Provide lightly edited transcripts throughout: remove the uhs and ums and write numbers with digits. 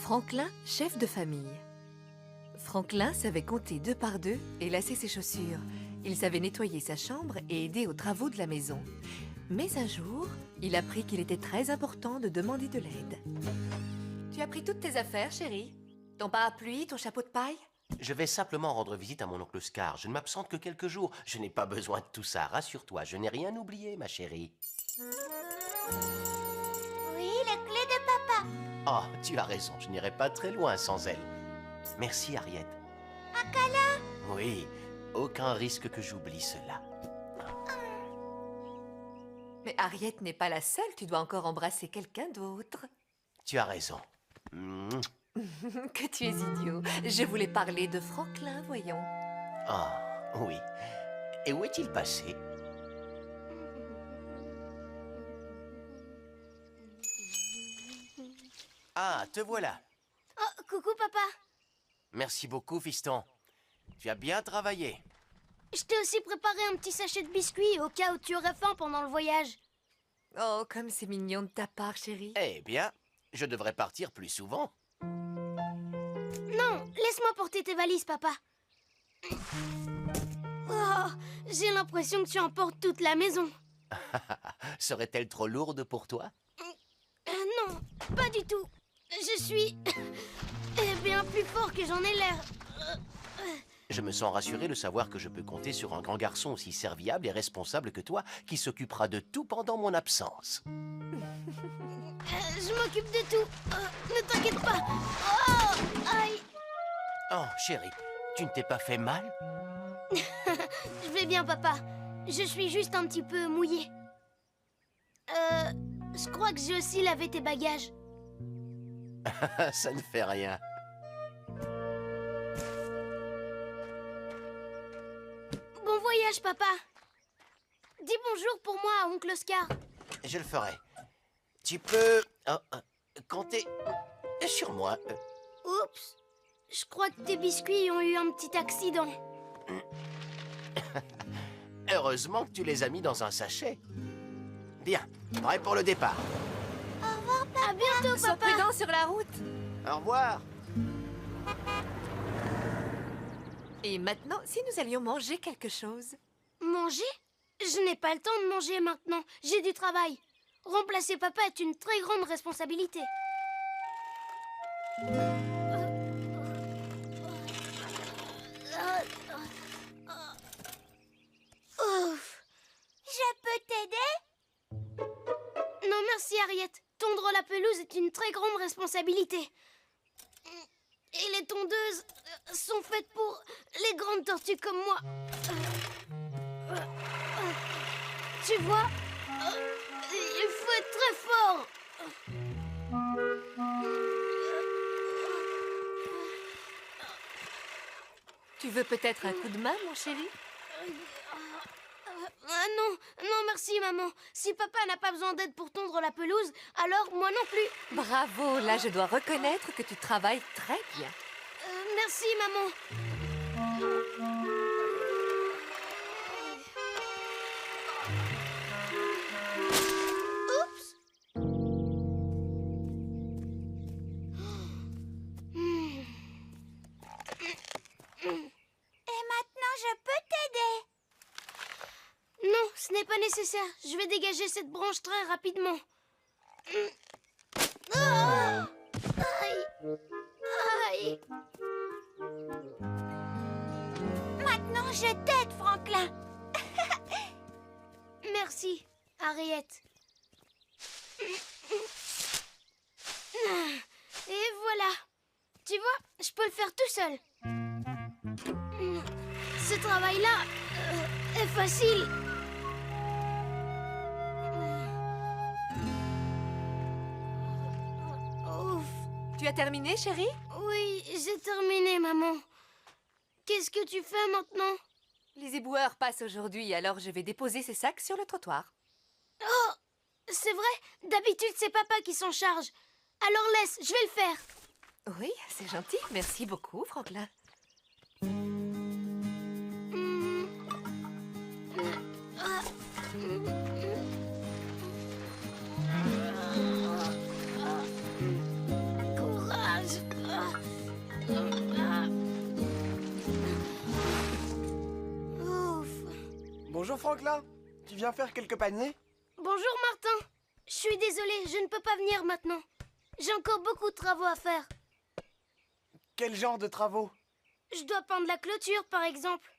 Franklin, chef de famille. Franklin savait compter 2 par 2 et lasser ses chaussures. Il savait nettoyer sa chambre et aider aux travaux de la maison. Mais un jour, il apprit qu'il était très important de demander de l'aide. Tu as pris toutes tes affaires, chérie? Ton parapluie, ton chapeau de paille? Je vais simplement rendre visite à mon oncle Oscar. Je ne m'absente que quelques jours. Je n'ai pas besoin de tout ça. Rassure-toi, je n'ai rien oublié, ma chérie. Oui, la clé de papa. Oh, tu as raison. Je n'irai pas très loin sans elle. Merci, Harriet. Un câlin? Oui, aucun risque que j'oublie cela. Mais Harriet n'est pas la seule. Tu dois encore embrasser quelqu'un d'autre. Tu as raison. Mouah. Que tu es idiot. Je voulais parler de Franklin, voyons. Ah, oui. Et où est-il passé? Ah, te voilà. Oh, coucou papa. Merci beaucoup, fiston. Tu as bien travaillé. Je t'ai aussi préparé un petit sachet de biscuits au cas où tu aurais faim pendant le voyage. Oh, comme c'est mignon de ta part, chérie. Eh bien, je devrais partir plus souvent. Non, laisse-moi porter tes valises, papa. Oh, j'ai l'impression que tu emportes toute la maison. Serait-elle trop lourde pour toi? Non, pas du tout. Je suis bien plus fort que j'en ai l'air. Je me sens rassuré de savoir que je peux compter sur un grand garçon aussi serviable et responsable que toi qui s'occupera de tout pendant mon absence. Je m'occupe de tout. Ne t'inquiète pas. Oh, aïe. Oh, chérie, tu ne t'es pas fait mal? Je vais bien, papa. Je suis juste un petit peu mouillée. Je crois que j'ai aussi lavé tes bagages. Ça ne fait rien. Bon voyage, papa. Dis bonjour pour moi à oncle Oscar. Je le ferai. Tu peux compter sur moi. Oups. Je crois que tes biscuits ont eu un petit accident. Heureusement que tu les as mis dans un sachet. Bien, prêt pour le départ. À bientôt, Sois papa. prudent sur la route. Au revoir. Et maintenant, si nous allions manger quelque chose? Manger? Je n'ai pas le temps de manger maintenant. J'ai du travail. Remplacer papa est une très grande responsabilité. Ouf. Je peux t'aider? Non, merci, Harriet. Tondre la pelouse est une très grande responsabilité. Et les tondeuses sont faites pour les grandes tortues comme moi. Tu vois, il faut être très fort. Tu veux peut-être un coup de main, mon chéri? Ah non, non merci maman. Si papa n'a pas besoin d'aide pour tondre la pelouse, alors moi non plus. Bravo, là je dois reconnaître que tu travailles très bien. Merci maman. Oups. Et maintenant je peux t'aider. Non, ce n'est pas nécessaire. Je vais dégager cette branche très rapidement. Ah! Aïe! Aïe! Maintenant, je t'aide, Franklin. Merci, Harriet. Et voilà. Tu vois, je peux le faire tout seul. Ce travail-là est facile. Ouf. Tu as terminé, chérie? Oui, j'ai terminé, maman. Qu'est-ce que tu fais maintenant? Les éboueurs passent aujourd'hui, alors je vais déposer ces sacs sur le trottoir. Oh, c'est vrai. D'habitude, c'est papa qui s'en charge. Alors laisse, je vais le faire. Oui, c'est gentil. Merci beaucoup, Franklin. Courage. Bonjour Franklin. Tu viens faire quelques paniers? Bonjour Martin. Je suis désolée, je ne peux pas venir maintenant. J'ai encore beaucoup de travaux à faire. Quel genre de travaux? Je dois peindre la clôture, par exemple.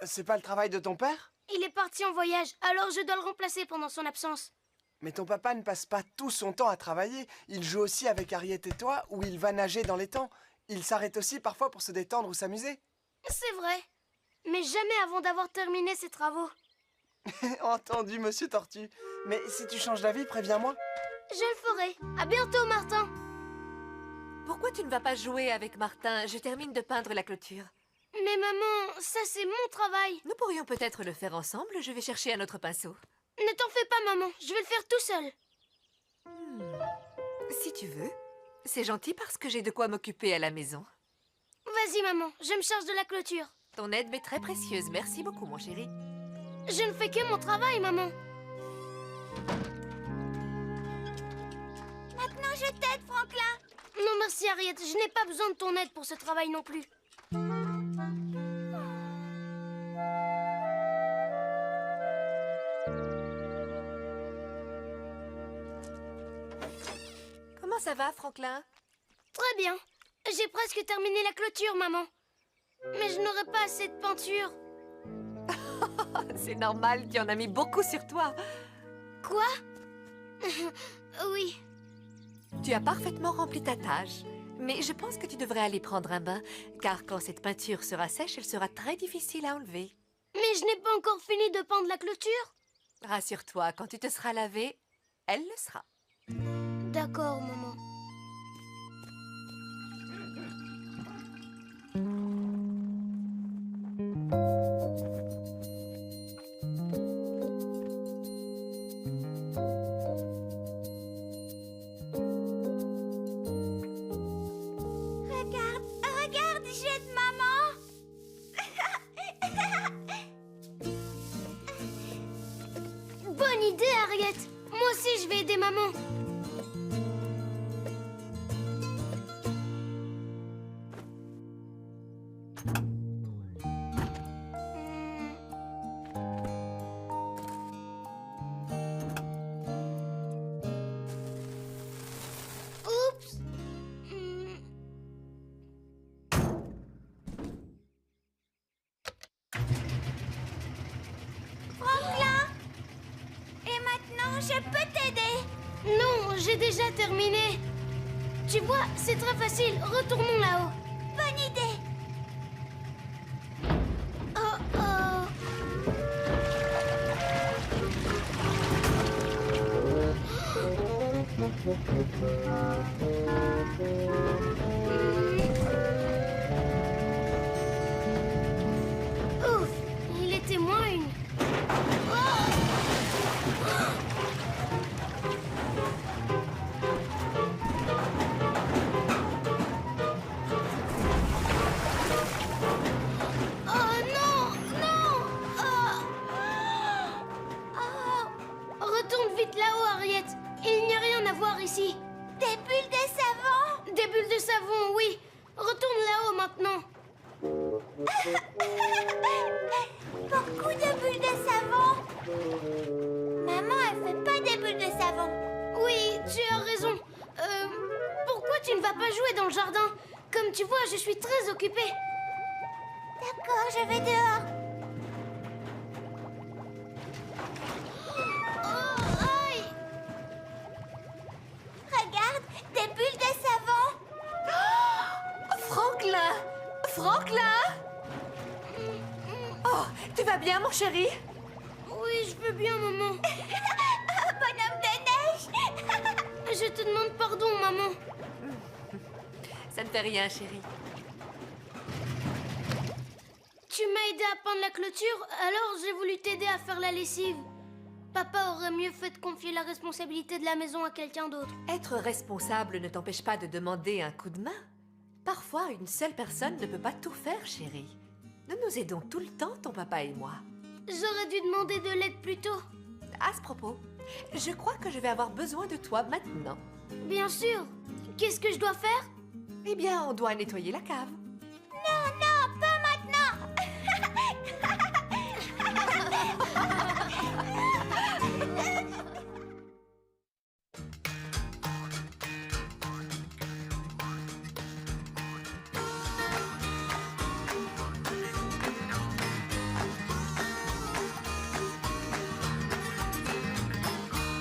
C'est pas le travail de ton père? Il est parti en voyage, alors je dois le remplacer pendant son absence. Mais ton papa ne passe pas tout son temps à travailler. Il joue aussi avec Harriet et toi, ou il va nager dans l'étang. Il s'arrête aussi parfois pour se détendre ou s'amuser. C'est vrai. Mais jamais avant d'avoir terminé ses travaux. Entendu, monsieur Tortue. Mais si tu changes d'avis, préviens-moi. Je le ferai. À bientôt, Martin. Pourquoi tu ne vas pas jouer avec Martin? Je termine de peindre la clôture. Mais maman, ça c'est mon travail. Nous pourrions peut-être le faire ensemble. Je vais chercher un autre pinceau. Ne t'en fais pas, maman. Je vais le faire tout seul. Si tu veux. C'est gentil parce que j'ai de quoi m'occuper à la maison. Vas-y, maman. Je me charge de la clôture. Ton aide m'est très précieuse. Merci beaucoup, mon chéri. Je ne fais que mon travail, maman. Maintenant, je t'aide, Franklin. Non, merci, Harriet. Je n'ai pas besoin de ton aide pour ce travail non plus. Comment ça va, Franklin? Très bien. J'ai presque terminé la clôture, maman. Mais je n'aurai pas assez de peinture. C'est normal, tu en as mis beaucoup sur toi. Quoi? Oui. Tu as parfaitement rempli ta tâche. Mais je pense que tu devrais aller prendre un bain, car quand cette peinture sera sèche, elle sera très difficile à enlever. Mais je n'ai pas encore fini de peindre la clôture. Rassure-toi, quand tu te seras lavé, elle le sera. D'accord, maman. Regarde, j'aide maman. Bonne idée, Harriet. Moi aussi, je vais aider maman. Oups. Franklin. Et maintenant, je peux t'aider. Non, j'ai déjà terminé. Tu vois, c'est très facile. Retournons là-haut. Bonne idée. Oh oh. Ouf, il était moins une. Oh non, non. Retourne vite là-haut, Harriet. Il n'y a rien à voir ici. Des bulles de savon. Des bulles de savon, oui. Retourne là-haut maintenant. Beaucoup de bulles de savon. Maman, elle fait pas des bulles de savon. Oui, tu as raison. Pourquoi tu ne vas pas jouer dans le jardin? Comme tu vois, je suis très occupée. D'accord, je vais dehors. Oh, aïe! Regarde, des bulles de savon. Franklin! Franklin! Oh, tu vas bien, mon chéri? Oui, je veux bien, maman. Bonhomme de neige. Je te demande pardon, maman. Ça ne fait rien, chéri. Tu m'as aidé à peindre la clôture, alors j'ai voulu t'aider à faire la lessive. Papa aurait mieux fait de confier la responsabilité de la maison à quelqu'un d'autre. Être responsable ne t'empêche pas de demander un coup de main. Parfois, une seule personne ne peut pas tout faire, chérie. Nous nous aidons tout le temps, ton papa et moi. J'aurais dû demander de l'aide plus tôt. À ce propos, je crois que je vais avoir besoin de toi maintenant. Bien sûr. Qu'est-ce que je dois faire? Eh bien, on doit nettoyer la cave. Non,